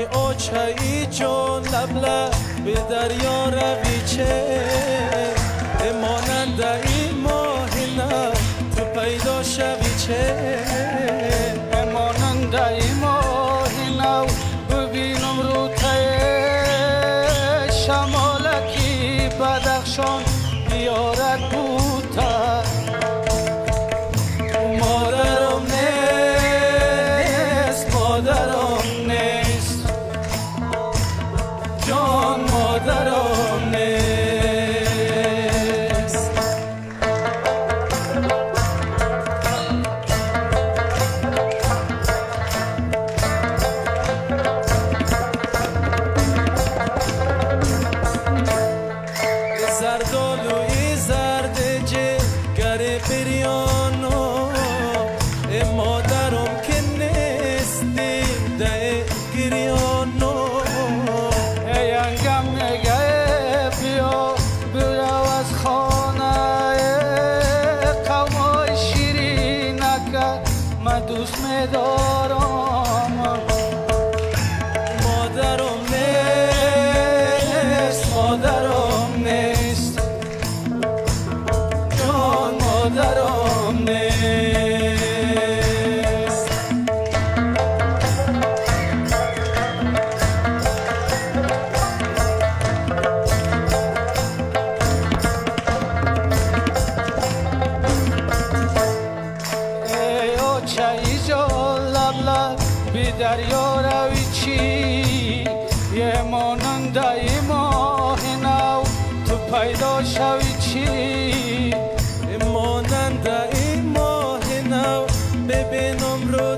ای اوچایی جون لبله به دریا روی چه ماننده این ماهی نه تو پیدا شوی چه ماننده این ماهی نو ببینم رو ته شمالکی بدخشان بیارد بوته مادرم نیست مادرم نیست جان مادرم نیست زردالوی زردجه گره پریانو مادرم که نیستی ده گریانو ینگم نگه بیا برو از خانه قومای شیرینک من دوست میدارم مادرم نیست مادرم نیست جان مادرم نیست ای اوچایی جان لب بی دریا روی چی یه ماننده ای ماه نو تو پیدا شوی چی ماننده این ماه نو ببینم رو